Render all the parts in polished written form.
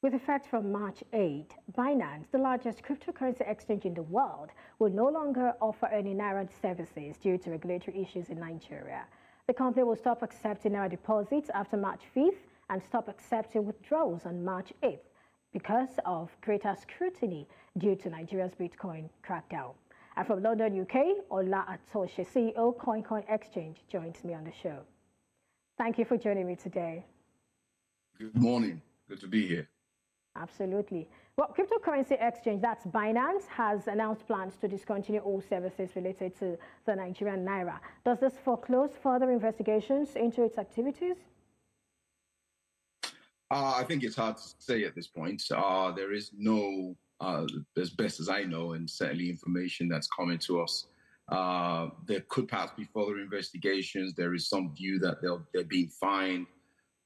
With effect from March 8, Binance, the largest cryptocurrency exchange in the world, will no longer offer any Naira services due to regulatory issues in Nigeria. The company will stop accepting Naira deposits after March 5th and stop accepting withdrawals on March 8th because of greater scrutiny due to Nigeria's Bitcoin crackdown. And from London, UK, Atose, CEO KoinKoin Exchange, joins me on the show. Thank you for joining me today. Good morning. Good to be here. Absolutely. Well, cryptocurrency exchange, that's Binance, has announced plans to discontinue all services related to the Nigerian Naira. Does this foreclose further investigations into its activities? I think it's hard to say at this point. There is no, as best as I know, and certainly information that's coming to us, there could perhaps be further investigations. There is some view that they're being fined.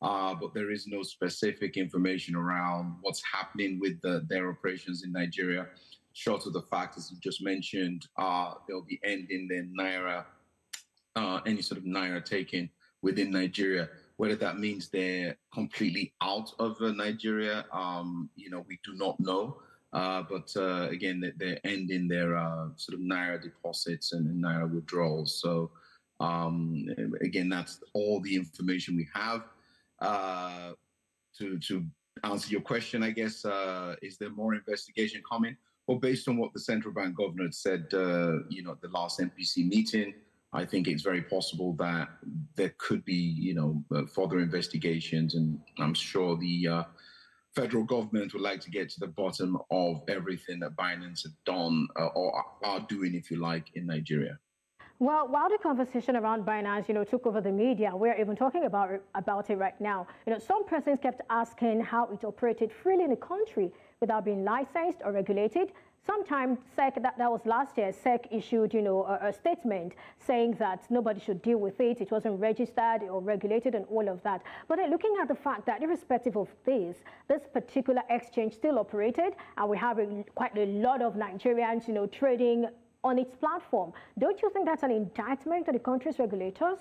But there is no specific information around what's happening with their operations in Nigeria. Short of the fact, as you just mentioned, they'll be ending their Naira, any sort of Naira taking within Nigeria. Whether that means they're completely out of Nigeria, we do not know. But again, they're ending their sort of Naira deposits and Naira withdrawals. So again, that's all the information we have. To answer your question, I guess, is there more investigation coming? Well, based on what the central bank governor said, at the last MPC meeting, I think it's very possible that there could be, further investigations, and I'm sure the federal government would like to get to the bottom of everything that Binance have done or are doing, if you like, in Nigeria. Well, while the conversation around Binance, took over the media, we're even talking about it right now. Some persons kept asking how it operated freely in the country without being licensed or regulated. Sometime SEC, that was last year, SEC issued, a statement saying that nobody should deal with it. It wasn't registered or regulated and all of that. But then looking at the fact that irrespective of this particular exchange still operated, and we have quite a lot of Nigerians, trading on its platform. Don't you think that's an indictment to the country's regulators?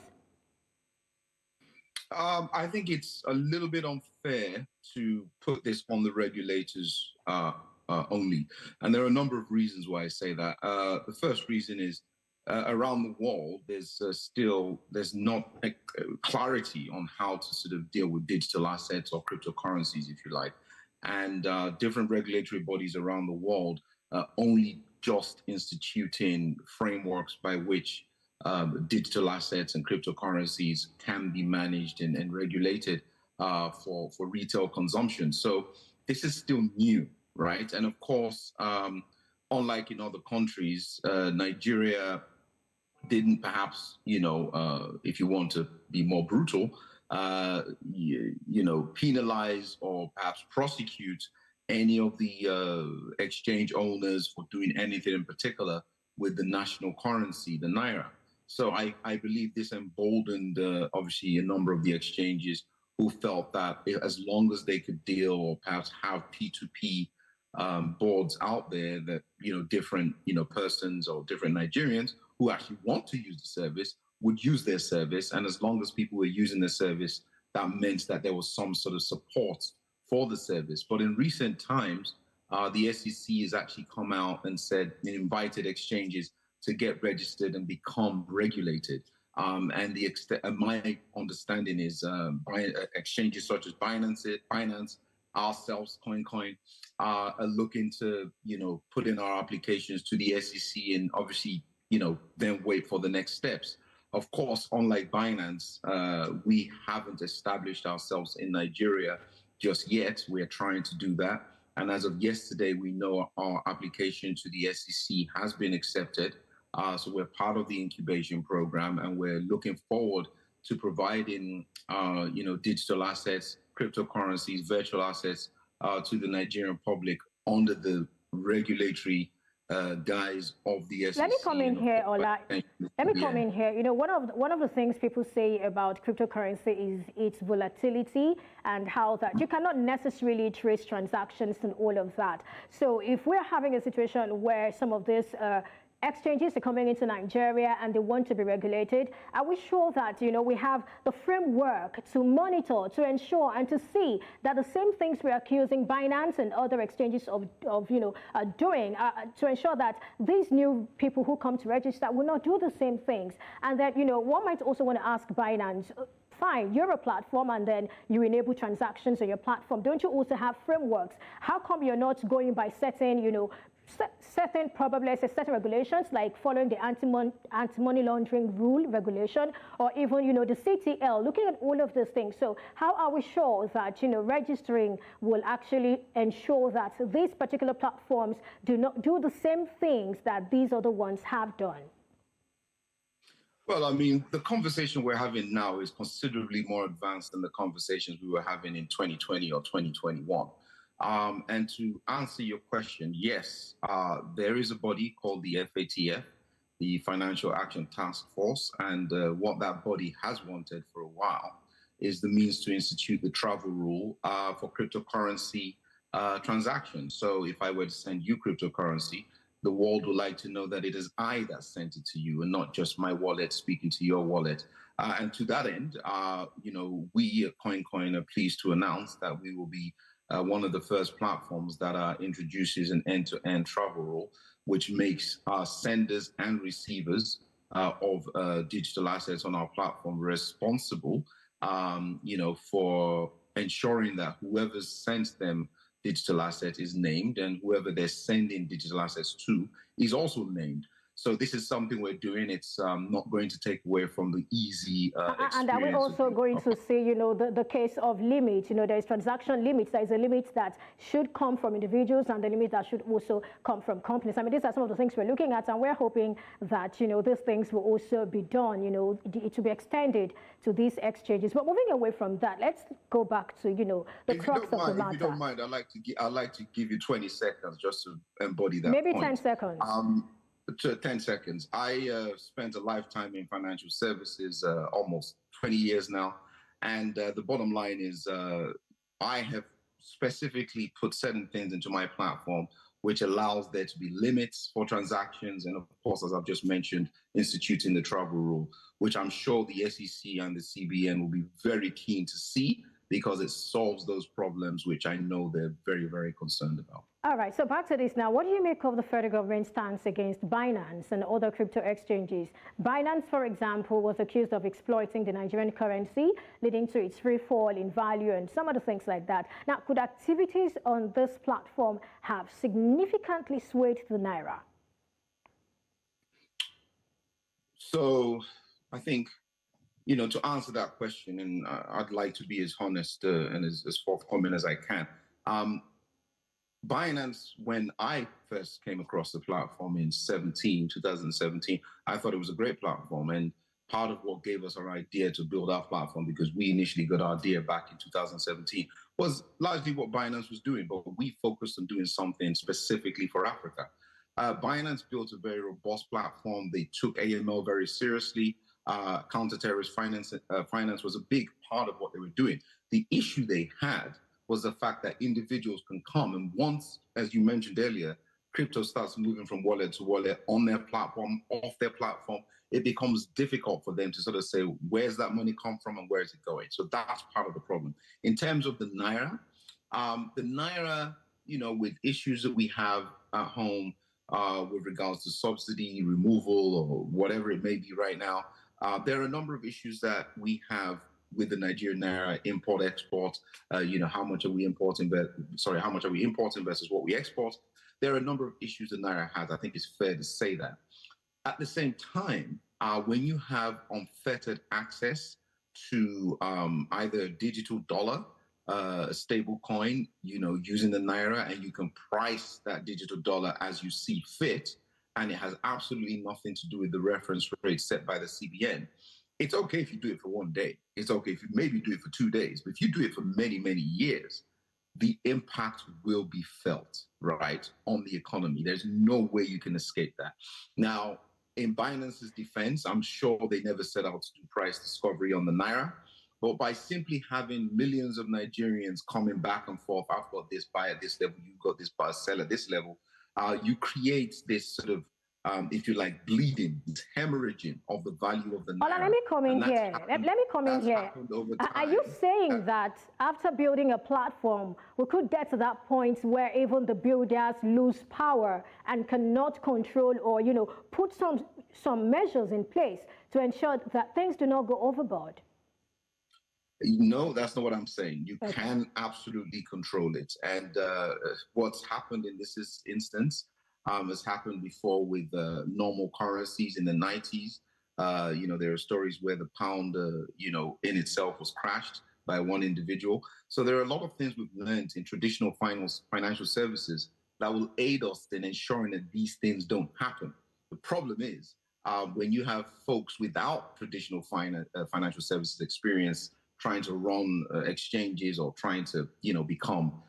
I think it's a little bit unfair to put this on the regulators only. And there are a number of reasons why I say that. The first reason is around the world, there's not clarity on how to sort of deal with digital assets or cryptocurrencies, if you like. And different regulatory bodies around the world only just instituting frameworks by which digital assets and cryptocurrencies can be managed and regulated for retail consumption. So this is still new, right? And of course, unlike in other countries, Nigeria didn't perhaps, if you want to be more brutal, penalize or perhaps prosecute any of the exchange owners for doing anything in particular with the national currency, the Naira. So I believe this emboldened, obviously, a number of the exchanges who felt that as long as they could deal or perhaps have P2P boards out there that, different, persons or different Nigerians who actually want to use the service would use their service. And as long as people were using the service, that meant that there was some sort of support for the service. But in recent times, the SEC has actually come out and said it invited exchanges to get registered and become regulated. And my understanding is exchanges such as Binance, ourselves, KoinKoin, are looking to, put in our applications to the SEC and obviously, then wait for the next steps. Of course, unlike Binance, we haven't established ourselves in Nigeria just yet. We're trying to do that. And as of yesterday, we know our application to the SEC has been accepted. So we're part of the incubation program, and we're looking forward to providing, digital assets, cryptocurrencies, virtual assets to the Nigerian public under the regulatory guise of the SEC. Let me come in here, Ola. Let me come in here. One of the things people say about cryptocurrency is its volatility and how that you cannot necessarily trace transactions and all of that. So if we're having a situation where some of these exchanges are coming into Nigeria and they want to be regulated. Are we sure that, we have the framework to monitor, to ensure and to see that the same things we're accusing Binance and other exchanges of doing, to ensure that these new people who come to register will not do the same things? And that, one might also want to ask Binance, fine, you're a platform and then you enable transactions on your platform. Don't you also have frameworks? How come you're not going by certain, probably, let's say, certain regulations, like following the anti-money laundering rule regulation, or even, the CTL, looking at all of these things? So how are we sure that, registering will actually ensure that these particular platforms do not do the same things that these other ones have done? Well, I mean, the conversation we're having now is considerably more advanced than the conversations we were having in 2020 or 2021. And to answer your question, yes, there is a body called the FATF, the Financial Action Task Force, and what that body has wanted for a while is the means to institute the travel rule for cryptocurrency transactions. So if I were to send you cryptocurrency, the world would like to know that it is I that sent it to you and not just my wallet speaking to your wallet. And to that end, we at KoinKoin are pleased to announce that we will be one of the first platforms that introduces an end-to-end travel rule, which makes senders and receivers of digital assets on our platform responsible, for ensuring that whoever sends them digital asset is named, and whoever they're sending digital assets to is also named. So this is something we're doing. It's not going to take away from the easy experience. And are we also going to see, the case of limit? There's transaction limits. There's a limit that should come from individuals and the limit that should also come from companies. I mean, these are some of the things we're looking at, and we're hoping that, these things will also be done, it to be extended to these exchanges. But moving away from that, let's go back to, the crux of the matter. If you don't mind, I'd like to give you 20 seconds just to embody that Maybe point. 10 seconds. 10 seconds. I spent a lifetime in financial services, almost 20 years now. And the bottom line is I have specifically put certain things into my platform, which allows there to be limits for transactions. And of course, as I've just mentioned, instituting the travel rule, which I'm sure the SEC and the CBN will be very keen to see, because it solves those problems, which I know they're very, very concerned about. All right, so back to this now. What do you make of the federal government's stance against Binance and other crypto exchanges? Binance, for example, was accused of exploiting the Nigerian currency, leading to its free fall in value and some other things like that. Now, could activities on this platform have significantly swayed the Naira? So I think, to answer that question, and I'd like to be as honest and as forthcoming as I can. Binance, when I first came across the platform in 2017, I thought it was a great platform. And part of what gave us our idea to build our platform, because we initially got our idea back in 2017, was largely what Binance was doing, but we focused on doing something specifically for Africa. Binance built a very robust platform. They took AML very seriously. Counter-terrorist finance was a big part of what they were doing. The issue they had was the fact that individuals can come, and once, as you mentioned earlier, crypto starts moving from wallet to wallet, on their platform, off their platform, it becomes difficult for them to sort of say, where's that money come from and where is it going? So that's part of the problem. In terms of the Naira, with issues that we have at home with regards to subsidy removal or whatever it may be right now, there are a number of issues that we have with the Nigerian Naira, import, export, how much are we importing versus what we export. There are a number of issues that Naira has. I think it's fair to say that. At the same time, when you have unfettered access to either a digital dollar, a stable coin, using the Naira, and you can price that digital dollar as you see fit, and it has absolutely nothing to do with the reference rate set by the CBN. It's okay if you do it for one day. It's okay if you maybe do it for 2 days. But if you do it for many, many years, the impact will be felt, right, on the economy. There's no way you can escape that. Now, in Binance's defense, I'm sure they never set out to do price discovery on the Naira. But by simply having millions of Nigerians coming back and forth, I've got this buy at this level, you've got this buy, sell at this level, you create this sort of if you like, bleeding, it's hemorrhaging of the value of the Ola, naira. let me come in And that's here. Let happened, me come in that's here. happened over Are you time. saying that after building a platform, we could get to that point where even the builders lose power and cannot control or, put some measures in place to ensure that things do not go overboard? No, that's not what I'm saying. You Okay. can absolutely control it. And what's happened in this instance has happened before with normal currencies in the 90s. There are stories where the pound, in itself was crashed by one individual. So there are a lot of things we've learned in traditional financial services that will aid us in ensuring that these things don't happen. The problem is when you have folks without traditional financial services experience trying to run exchanges or trying to, become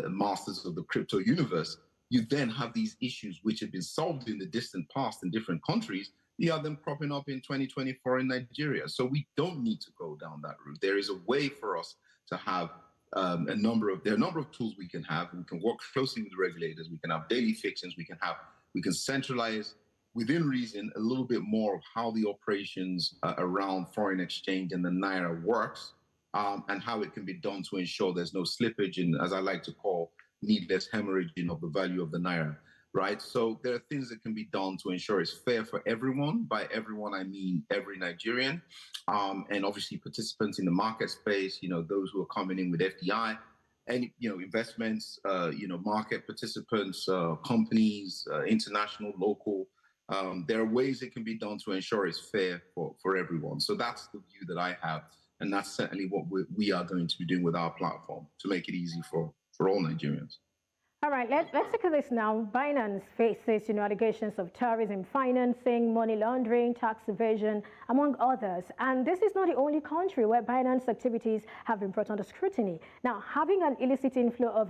masters of the crypto universe, you then have these issues which have been solved in the distant past in different countries. You have them cropping up in 2024 in Nigeria. So we don't need to go down that route. There is a way for us to have there are a number of tools we can have. We can work closely with the regulators. We can have daily fixings. We can centralize within reason a little bit more of how the operations around foreign exchange and the Naira works, and how it can be done to ensure there's no slippage and, as I like to call, needless hemorrhaging of the value of the Naira, right? So there are things that can be done to ensure it's fair for everyone. By everyone, I mean every Nigerian, and obviously participants in the market space, those who are coming in with FDI, and, investments, market participants, companies, international, local. There are ways it can be done to ensure it's fair for everyone. So that's the view that I have. And that's certainly what we are going to be doing with our platform to make it easy for all Nigerians. All right, let's look at this now. Binance faces, allegations of terrorism financing, money laundering, tax evasion, among others. And this is not the only country where Binance activities have been brought under scrutiny. Now, having an illicit inflow of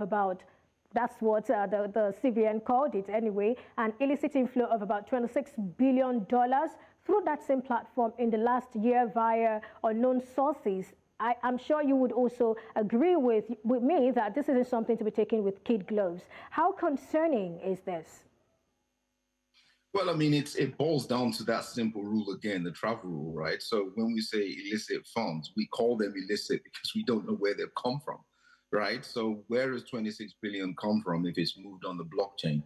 that's what the CBN called it anyway, an illicit inflow of about $26 billion through that same platform in the last year via unknown sources. I'm sure you would also agree with me that this isn't something to be taken with kid gloves. How concerning is this? Well, I mean, it boils down to that simple rule again, the travel rule, right? So when we say illicit funds, we call them illicit because we don't know where they've come from, right? So where does 26 billion come from if it's moved on the blockchain?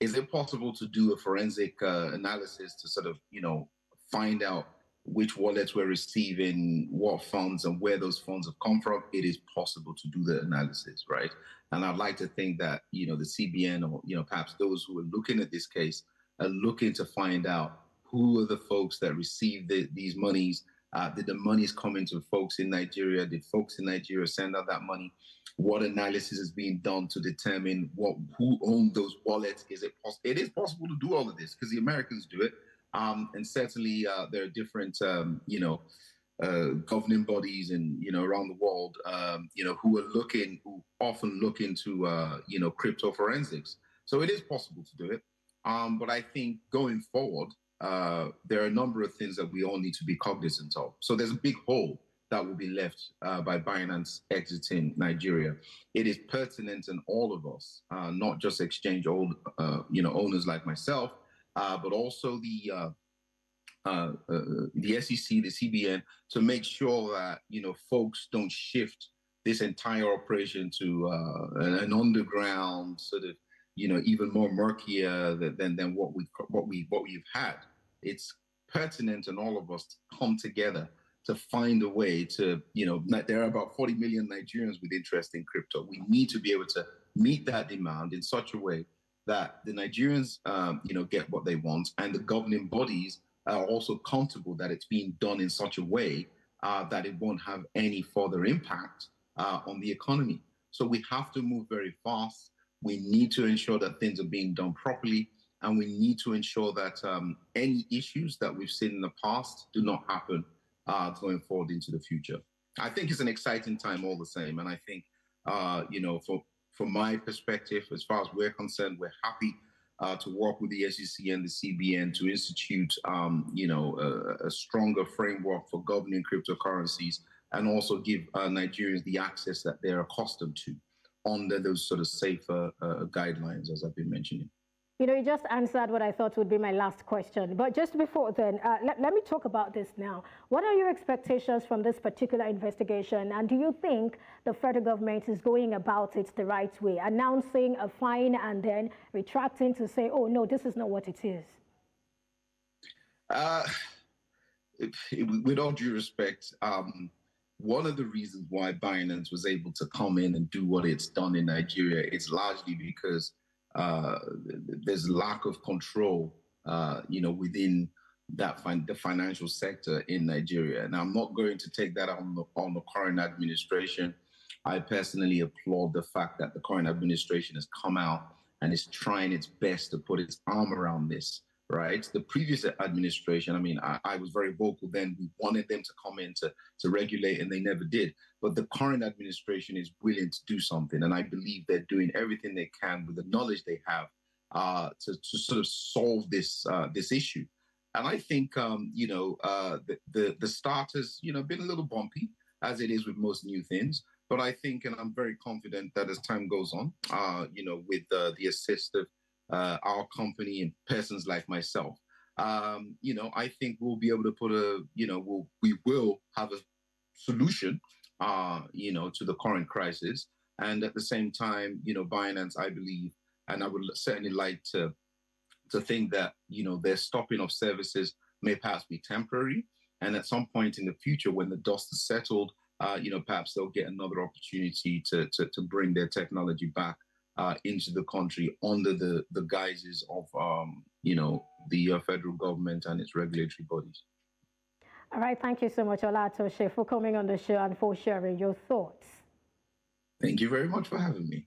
Is it possible to do a forensic analysis to sort of, find out which wallets were receiving what funds and where those funds have come from? It is possible to do the analysis, right? And I'd like to think that, the CBN or, perhaps those who are looking at this case are looking to find out who are the folks that received these monies. Did the monies come into folks in Nigeria? Did folks in Nigeria send out that money? What analysis is being done to determine who owned those wallets? It is possible to do all of this because the Americans do it. And certainly there are different, governing bodies and, around the world, who often look into, crypto forensics. So it is possible to do it. But I think going forward, there are a number of things that we all need to be cognizant of. So there's a big hole that will be left by Binance exiting Nigeria. It is pertinent in all of us, not just exchange owners like myself, but also the SEC, the CBN, to make sure that folks don't shift this entire operation to an underground sort of even more murkier than what we've had. It's pertinent in all of us to come together to find a way to there are about 40 million Nigerians with interest in crypto. We need to be able to meet that demand in such a way that the Nigerians get what they want, and the governing bodies are also comfortable that it's being done in such a way that it won't have any further impact on the economy. So we have to move very fast. We need to ensure that things are being done properly, and we need to ensure that any issues that we've seen in the past do not happen going forward into the future. I think it's an exciting time all the same, and I think from my perspective, as far as we're concerned, we're happy to work with the SEC and the CBN to institute, a stronger framework for governing cryptocurrencies, and also give Nigerians the access that they're accustomed to under those sort of safer guidelines, as I've been mentioning. You know, you just answered what I thought would be my last question. But just before then, let me talk about this now. What are your expectations from this particular investigation? And do you think the federal government is going about it the right way, announcing a fine and then retracting to say, oh, no, this is not what it is? Uh, with all due respect, one of the reasons why Binance was able to come in and do what it's done in Nigeria is largely because there's lack of control, within the financial sector in Nigeria. And I'm not going to take that on the current administration. I personally applaud the fact that the current administration has come out and is trying its best to put its arm around this. Right. The previous administration, I mean, I was very vocal then. We wanted them to come in to regulate, and they never did. But the current administration is willing to do something. And I believe they're doing everything they can with the knowledge they have to sort of solve this issue. And I think, the start has, been a little bumpy, as it is with most new things. But I think, and I'm very confident that as time goes on, with the assist of our company and persons like myself, I think we'll be able to put we will have a solution, to the current crisis. And at the same time, Binance, I believe, and I would certainly like to think that, their stopping of services may perhaps be temporary. And at some point in the future, when the dust is settled, perhaps they'll get another opportunity to bring their technology back into the country under the guises of, the federal government and its regulatory bodies. All right. Thank you so much, Atose, for coming on the show and for sharing your thoughts. Thank you very much for having me.